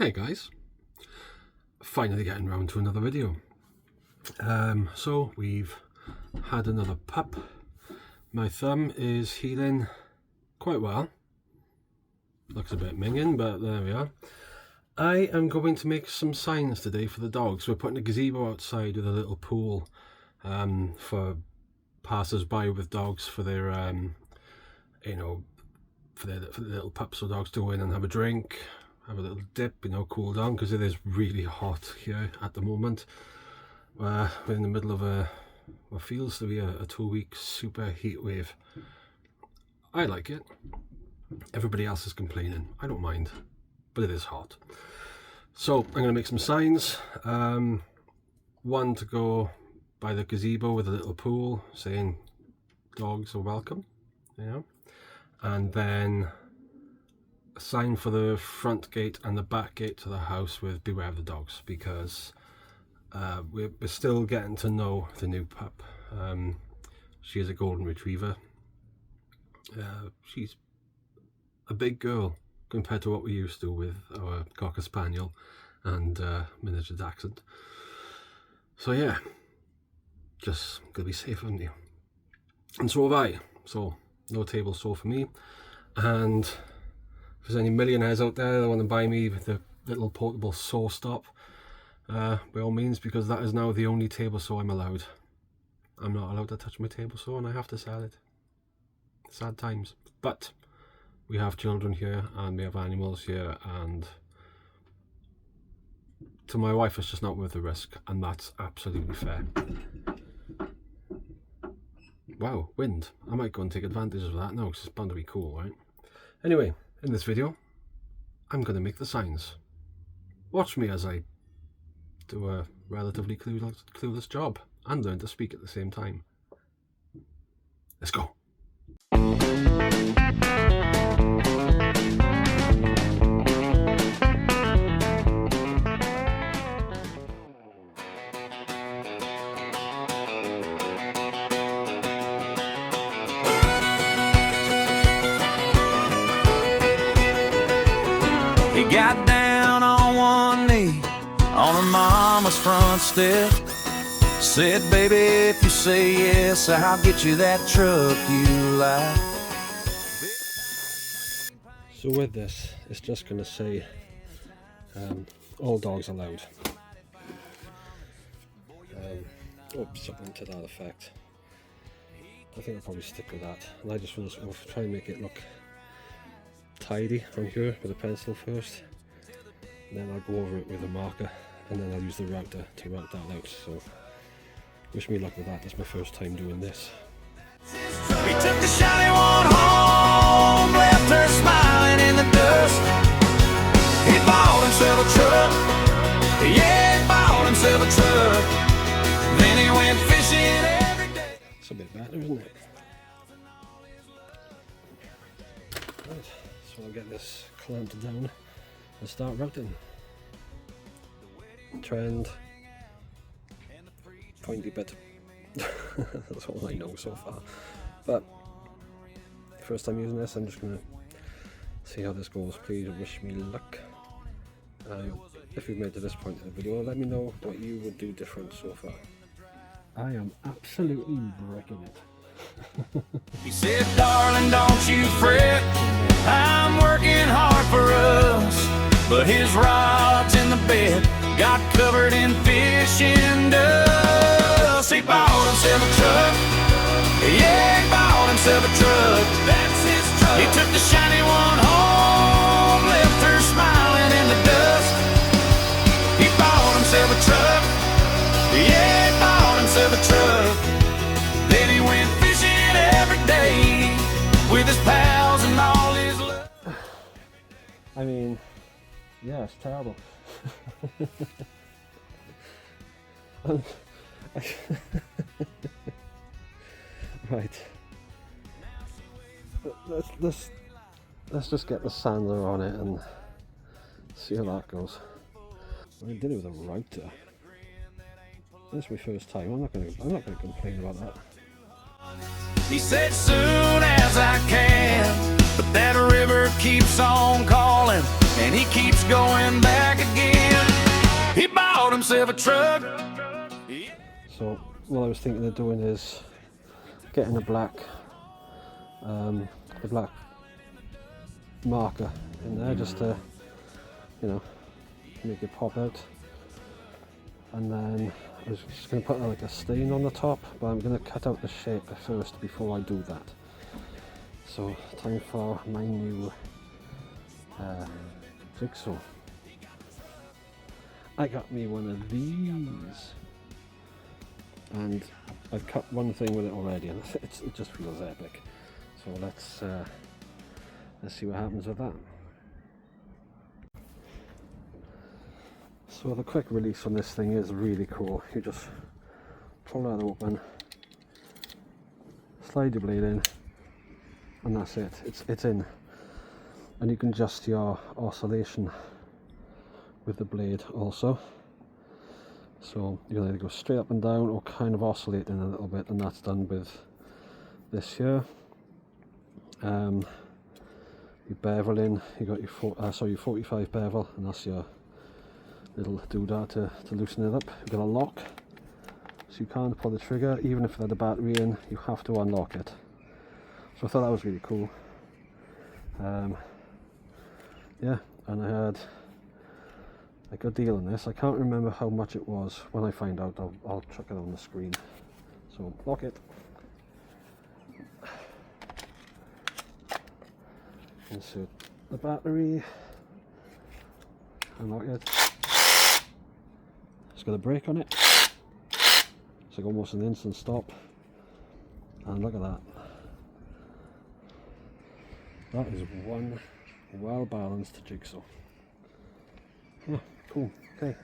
Hey guys, finally getting round to another video. So we've had another pup. My thumb is healing quite well. Looks a bit minging, but there we are. I am going to make some signs today for the dogs. We're putting a gazebo outside with a little pool for passers-by with dogs for their, for the little pups, so dogs to go in and have a drink, have a little dip, cool down, because it is really hot here at the moment. We're in the middle of what feels to be a 2-week super heat wave. I like it. Everybody else is complaining. I don't mind, but it is hot. So I'm going to make some signs. One to go by the gazebo with a little pool saying dogs are welcome, and then a sign for the front gate and the back gate to the house with beware of the dogs, because we're still getting to know the new pup. She is a golden retriever. She's a big girl compared to what we used to with our Cocker Spaniel and miniature Dachshund. So yeah, just gotta be safe, haven't you? And so have I. So no table saw for me. And if there's any millionaires out there that want to buy me the little portable saw stop, by all means, because that is now the only table saw I'm allowed. I'm not allowed to touch my table saw and I have to sell it. Sad times. But we have children here and we have animals here, and to my wife it's just not worth the risk, and that's absolutely fair. Wow, wind. I might go and take advantage of that now because it's bound to be cool, right? Anyway, in this video I'm going to make the signs. Watch me as I do a relatively clueless job and learn to speak at the same time. Let's go. He got down on one knee on her mama's front step, said, baby, if you say yes, I'll get you that truck you like. So with this, it's just going to say all dogs allowed. Or something to that effect. I think I'll probably stick with that. And I just want to sort of try and make it look tidy from here with a pencil first. And then I'll go over it with a marker, and then I'll use the router to route that out. So wish me luck with that. That's my first time doing this. He took the shiny one home, left her smiling in the dust. He bought himself a truck. Yeah, he bought himself a truck. Then he went fishing every day. It's a bit better, isn't it? Right, so I'll get this clamped down and start routing. Trend, pointy bit. That's all I know so far. But first time using this, I'm just gonna see how this goes. Please wish me luck. If you've made to this point in the video, let me know what you would do different so far. I am absolutely wrecking it. He said, darling, don't you fret, I'm working hard for us. But his rod's in the bed, got covered in fishing dust. He bought himself a truck. Yeah, he bought himself a truck. That's his truck. He took the shiny one home, left her smiling in the dust. He bought himself a truck. Yeah, he bought himself a truck. Then he went fishing every day with his pals and all his love. I mean, yeah, it's terrible. Right. Let's just get the sander on it and see how that goes. I did it with a router. This is my first time. I'm not gonna complain about that. He said, soon as I can, But that river keeps on calling, and he keeps going back again. He bought himself a truck. So what I was thinking of doing is getting the black marker in there, just to, you know, make it pop out. And then I was just going to put like a stain on the top, but I'm going to cut out the shape first before I do that. So time for my new jigsaw. I got me one of these, and I've cut one thing with it already, and it just feels epic. So let's see what happens with that. So the quick release on this thing is really cool. You just pull that open, slide your blade in, and that's it. It's in, and you can adjust your oscillation with the blade also. So you can either go straight up and down or kind of oscillate in a little bit, and that's done with this here. Your bevel in, you got your 45 bevel, and that's your little doodah to loosen it up. You've got a lock, so you can't pull the trigger. Even if there's a battery in, you have to unlock it. So I thought that was really cool. Yeah, and I had a good deal on this. I can't remember how much it was. When I find out, I'll chuck it on the screen. So lock it. Insert the battery. Unlock it. It's got a brake on it. It's like almost an instant stop. And look at that. That is one well balanced jigsaw. Yeah, cool. Okay.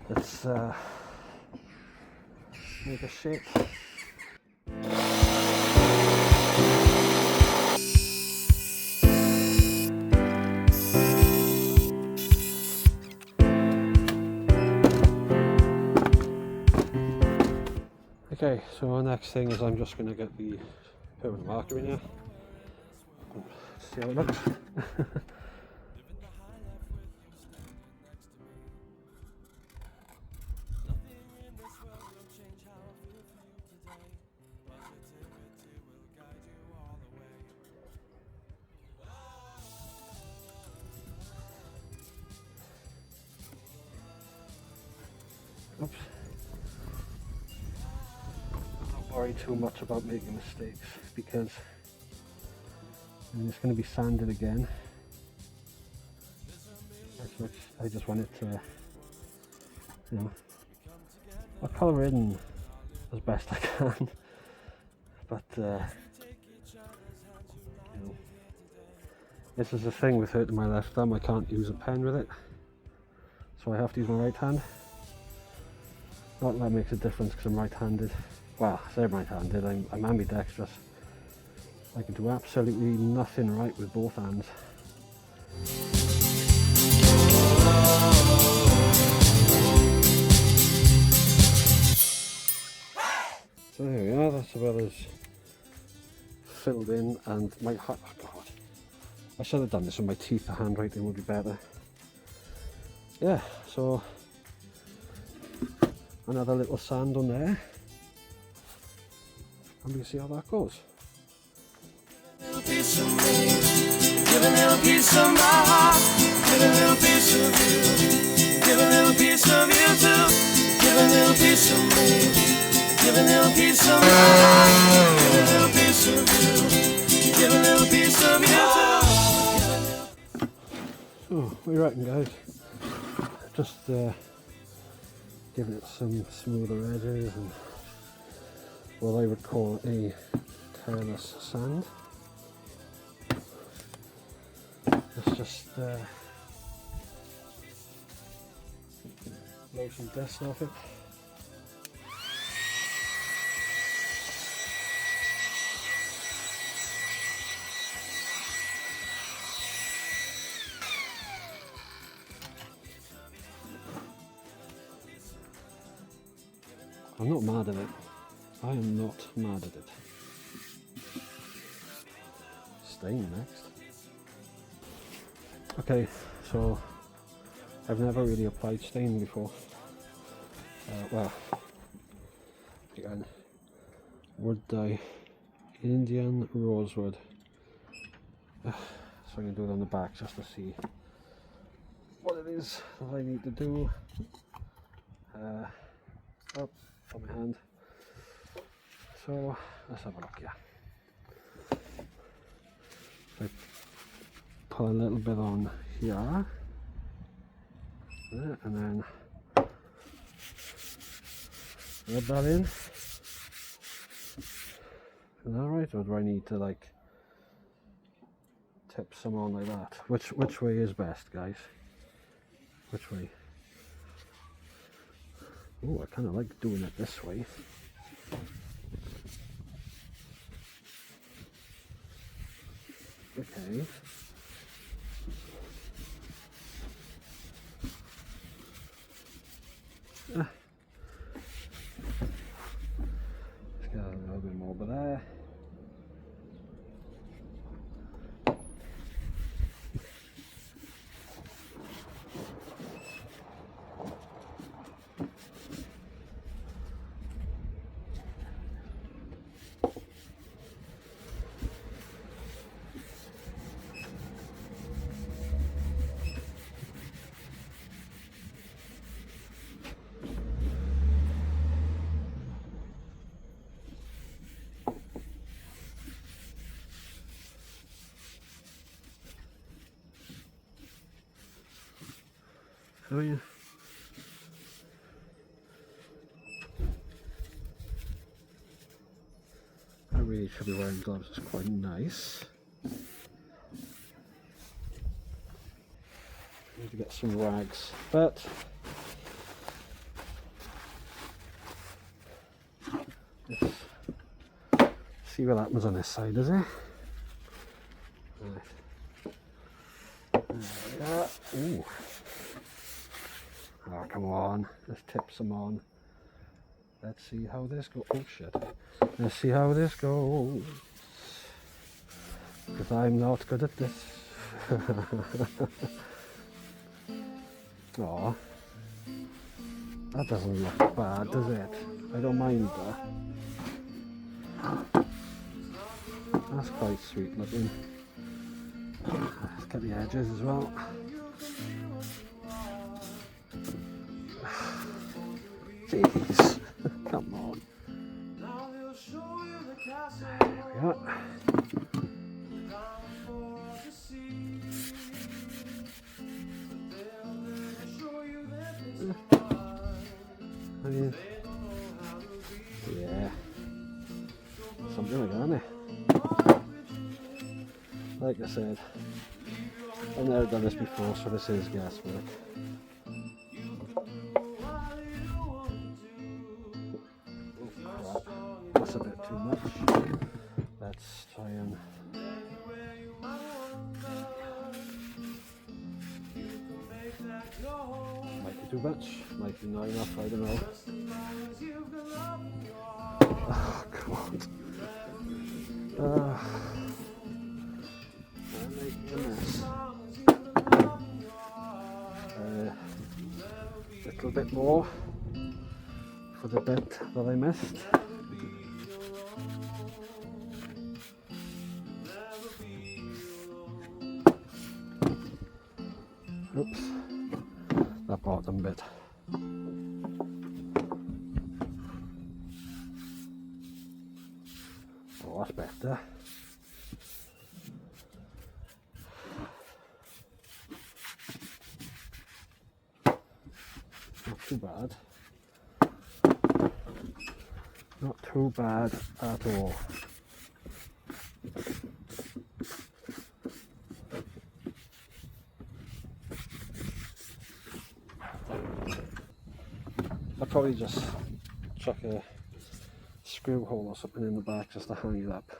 Let's make a shape. Okay, so our next thing is I'm just going to get the permanent marker in here. See how it looks. Oops. Don't worry too much about making mistakes, because it's going to be sanded again. I just want it to, you know, I'll colour in as best I can, but you know, this is the thing with hurting my left thumb. I can't use a pen with it, so I have to use my right hand. Not that makes a difference because I'm right-handed. Well, I say right-handed, I'm ambidextrous. I can do absolutely nothing right with both hands. So there we are, that's about as filled in, and my oh god, I should have done this with my teeth. The handwriting would be better. Yeah, so another little sand on there, and we'll see how that goes. Give a little piece of my heart, give a little piece of you, give a little piece of you too, give a little piece of me, give a little piece of my heart, give a little piece of you, give a little piece of you too. So, what do you reckon, guys? Just giving it some smoother edges and what I would call a careless sand. Let's just blow some dust off it. I'm not mad at it. I am not mad at it. stain next. Okay, so I've never really applied stain before. Well, again, wood dye, Indian rosewood. So I'm going to do it on the back just to see what it is that I need to do. Oh, on my hand. So let's have a look, yeah. So I put a little bit on here, and then rub that in. Is that right, or do I need to like tip some on like that? Which way is best, guys? Which way? Oh, I kind of like doing it this way. Okay. Let's get a little bit more over there. Oh yeah. I really should be wearing gloves, it's quite nice. Need to get some rags, but let's see what happens on this side, is it? Right. There we are. Ooh. Oh, come on, let's tip some on. Let's see how this goes. Oh shit. Let's see how this goes. Because I'm not good at this. Aw. That doesn't look bad, does it? I don't mind that. That's quite sweet looking. Let's get the edges as well. Jeez, come on. There we go. I mean, yeah, something like that, isn't it? Like I said, I've never done this before, so this is guesswork. That's a bit too much. Let's try and might be too much, might be not enough, I don't know. Oh god. I'm making a mess. Little bit more for the bit that I missed. Oops, that bottom bit. Oh, that's better. Not too bad. Not too bad at all. I'll probably just chuck a screw hole or something in the back just to hang it up.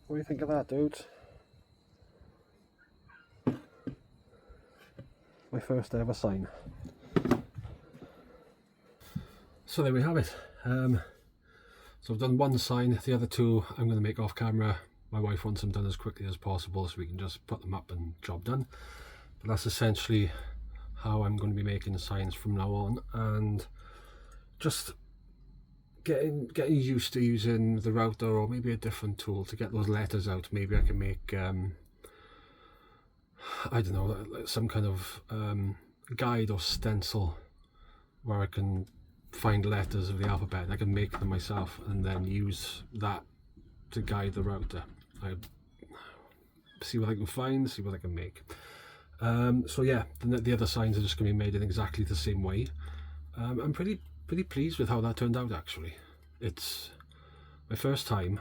What do you think of that, dude? My first ever sign. So there we have it. So I've done one sign, the other two I'm going to make off camera my wife wants them done as quickly as possible so we can just put them up and job done. But that's essentially how I'm going to be making the signs from now on, and just getting used to using the router or maybe a different tool to get those letters out. Maybe I can make I don't know, some kind of guide or stencil where I can find letters of the alphabet. I can make them myself and then use that to guide the router. I see what I can find, see what I can make. So yeah, the other signs are just going to be made in exactly the same way. I'm pretty pleased with how that turned out, actually. It's my first time,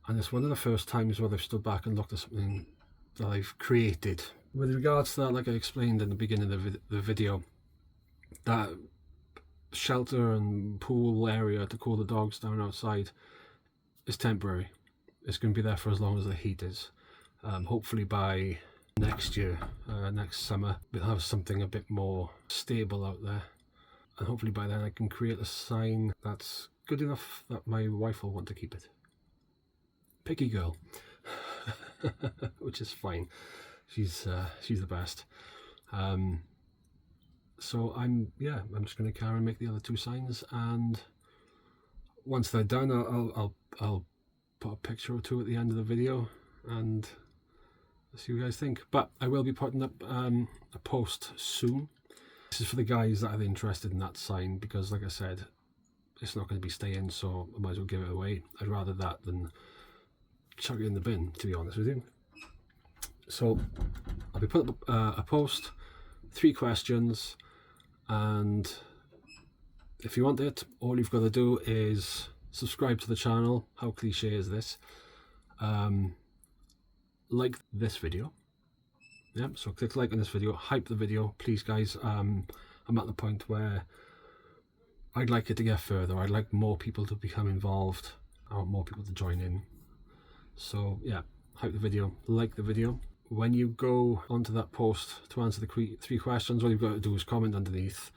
and it's one of the first times where I've stood back and looked at something that I've created. With regards to that, like I explained in the beginning of the video, that shelter and pool area to cool the dogs down outside is temporary. It's going to be there for as long as the heat is. Hopefully by next year, next summer, we'll have something a bit more stable out there, and hopefully by then I can create a sign that's good enough that my wife will want to keep it. Picky girl. Which is fine. She's the best. So I'm just going to carry and make the other two signs, and once they're done, I'll put a picture or two at the end of the video and see what you guys think. But I will be putting up a post soon. This is for the guys that are interested in that sign, because like I said, it's not going to be staying, so I might as well give it away. I'd rather that than chuck it in the bin, to be honest with you. So I'll be putting up a post, 3 questions, and if you want it, all you've got to do is subscribe to the channel. How cliche is this? Like this video. Yep, so click like on this video, hype the video, please guys. I'm at the point where I'd like it to get further. I'd like more people to become involved. I want more people to join in. So yeah, hype the video, like the video. When you go onto that post to answer the 3 questions, all you've got to do is comment underneath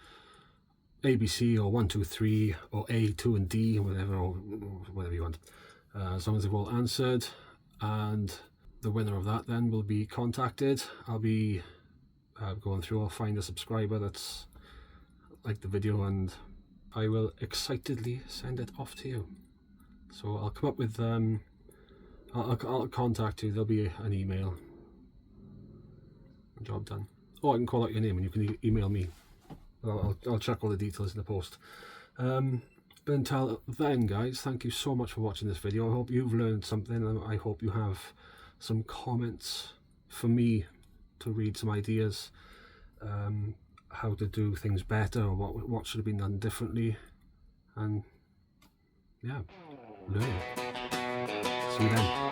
ABC or 1, 2, 3 or A, 2 and D, or whatever you want. As long as they've all answered, and the winner of that then will be contacted. I'll be going through, I'll find a subscriber that's liked the video, and I will excitedly send it off to you. So I'll come up with I'll contact you. There'll be an email. Job done. Or I can call out your name and you can email me. I'll check all the details in the post. But until then, guys, thank you so much for watching this video. I hope you've learned something, and I hope you have some comments for me to read, some ideas, how to do things better, or what should have been done differently, and yeah, learn. See you then.